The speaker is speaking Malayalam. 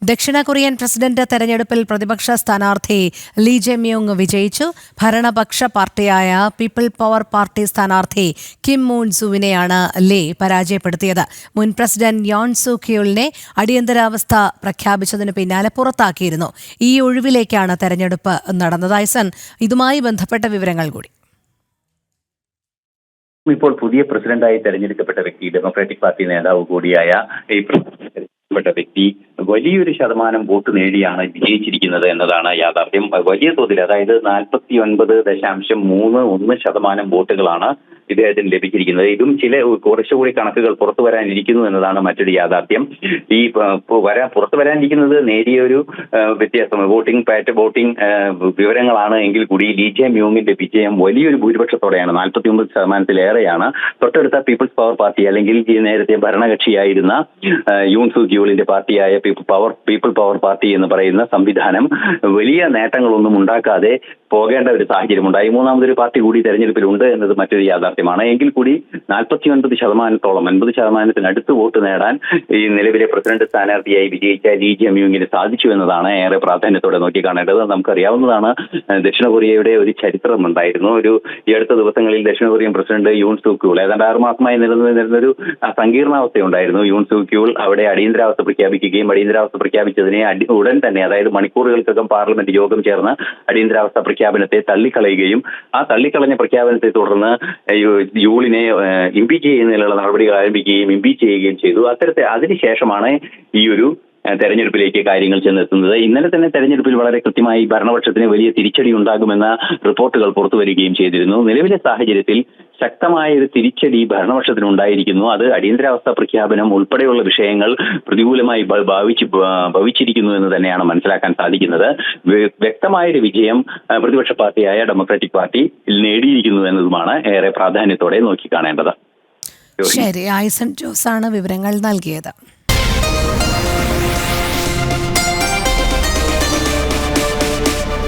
ദക്ഷിണ കൊറിയൻ പ്രസിഡന്റ് തെരഞ്ഞെടുപ്പിൽ പ്രതിപക്ഷ സ്ഥാനാർത്ഥി ലീ ജെ മ്യൂങ് വിജയിച്ചു. ഭരണപക്ഷ പാർട്ടിയായ പീപ്പിൾ പവർ പാർട്ടി സ്ഥാനാർത്ഥി കിം മൂൺ സുവിനെയാണ് ലീ പരാജയപ്പെടുത്തിയത്. മുൻ പ്രസിഡന്റ് യോൺ സു ക്യൂളിനെ അടിയന്തരാവസ്ഥ പ്രഖ്യാപിച്ചതിന് പിന്നാലെ പുറത്താക്കിയിരുന്നു. ഈ ഒഴിവിലേക്കാണ് തെരഞ്ഞെടുപ്പ് നടന്നത്. ഐസൻ, ഇതുമായി ബന്ധപ്പെട്ട വിവരങ്ങൾ കൂടി. ഇപ്പോൾ പുതിയ പ്രസിഡന്റായി തെരഞ്ഞെടുക്കപ്പെട്ട വ്യക്തി, ഡെമോക്രാറ്റിക് പാർട്ടി നേതാവ് കൂടിയായ ഈ പ്പെട്ട വ്യക്തി വലിയൊരു ശതമാനം വോട്ട് നേടിയാണ് വിജയിച്ചിരിക്കുന്നത് എന്നതാണ് യാഥാർത്ഥ്യം. വലിയ തോതിൽ, അതായത് 49.31% വോട്ടുകളാണ് ഇദ്ദേഹത്തിന് ലഭിച്ചിരിക്കുന്നത്. ഇതും കുറച്ചുകൂടി കണക്കുകൾ പുറത്തു വരാനിരിക്കുന്നു എന്നതാണ് മറ്റൊരു യാഥാർത്ഥ്യം. ഈ പുറത്തു വരാനിരിക്കുന്നത് നേരിയൊരു വ്യത്യാസം, വോട്ടിംഗ് വിവരങ്ങളാണ് എങ്കിൽ കൂടി ലീ ജെ മ്യൂങ്ങിന്റെ വിജയം വലിയൊരു ഭൂരിപക്ഷത്തോടെയാണ്, 49%-ലേറെയാണ്. തൊട്ടടുത്ത പീപ്പിൾസ് പവർ പാർട്ടി, അല്ലെങ്കിൽ നേരത്തെ ഭരണകക്ഷിയായിരുന്ന യൂൺ സു ക്യൂളിന്റെ പാർട്ടിയായ പീപ്പിൾ പവർ പാർട്ടി എന്ന് പറയുന്ന സംവിധാനം വലിയ നേട്ടങ്ങളൊന്നും ഉണ്ടാക്കാതെ പോകേണ്ട ഒരു സാഹചര്യമുണ്ടായി. മൂന്നാമതൊരു പാർട്ടി കൂടി തെരഞ്ഞെടുപ്പിലുണ്ട് എന്നത് മറ്റൊരു യാഥാർത്ഥ്യമാണ്. എങ്കിൽ കൂടി 49%-50%, 50%-അടുത്ത് വോട്ട് നേടാൻ ഈ നിലവിലെ പ്രസിഡന്റ് സ്ഥാനാർത്ഥിയായി വിജയിച്ച ലീ ജെ മ്യൂങ്ങിന് സാധിച്ചു എന്നതാണ് ഏറെ പ്രാധാന്യത്തോടെ നോക്കിക്കാണേണ്ടത്. നമുക്കറിയാവുന്നതാണ്, ദക്ഷിണ കൊറിയയുടെ ഒരു ചരിത്രം ഉണ്ടായിരുന്നു. ഈ അടുത്ത ദിവസങ്ങളിൽ ദക്ഷിണ കൊറിയൻ പ്രസിഡന്റ് യൂൺ സു ക്യൂൾ ഏതാണ്ട് 6 മാസമായി നിലനിന്നിരുന്നൊരു സങ്കീർണാവസ്ഥയുണ്ടായിരുന്നു. യൂൺ സു ക്യൂൾ അവിടെ അടിയന്തരാവസ്ഥ പ്രഖ്യാപിക്കുകയും അടിയന്തരാവസ്ഥ പ്രഖ്യാപിച്ചതിനെ ഉടൻ തന്നെ, അതായത് മണിക്കൂറുകൾക്കകം പാർലമെന്റ് യോഗം ചേർന്ന് അടിയന്തരാവസ്ഥ പ്രഖ്യാപനത്തെ തള്ളിക്കളയുകയും ആ തള്ളിക്കളഞ്ഞ പ്രഖ്യാപനത്തെ തുടർന്ന് യൂളിനെ ഇംപീച്ച് ചെയ്യുന്നതിനുള്ള നടപടികൾ ആരംഭിക്കുകയും ഇംപീച്ച് ചെയ്യുകയും ചെയ്തു. അതിനുശേഷമാണ് ഈ ഒരു തെരഞ്ഞെടുപ്പിലേക്ക് കാര്യങ്ങൾ ചെന്നെത്തുന്നത്. ഇന്നലെ തന്നെ തെരഞ്ഞെടുപ്പിൽ വളരെ കൃത്യമായി ഭരണപക്ഷത്തിന് വലിയ തിരിച്ചടി ഉണ്ടാകുമെന്ന റിപ്പോർട്ടുകൾ പുറത്തു വരികയും ചെയ്തിരുന്നു. നിലവിലെ സാഹചര്യത്തിൽ ശക്തമായ ഒരു തിരിച്ചടി ഭരണപക്ഷത്തിന് ഉണ്ടായിരിക്കുന്നു. അത് അടിയന്തരാവസ്ഥ പ്രഖ്യാപനം ഉൾപ്പെടെയുള്ള വിഷയങ്ങൾ പ്രതികൂലമായി ഭവിച്ചിരിക്കുന്നു എന്ന് തന്നെയാണ് മനസ്സിലാക്കാൻ സാധിക്കുന്നത്. വ്യക്തമായൊരു വിജയം പ്രതിപക്ഷ പാർട്ടിയായ ഡെമോക്രാറ്റിക് പാർട്ടി നേടിയിരിക്കുന്നു എന്നതുമാണ് ഏറെ പ്രാധാന്യത്തോടെ നോക്കിക്കാണേണ്ടത്. ശരി, ഐസൻ ജോസാണ് വിവരങ്ങൾ നൽകിയത്.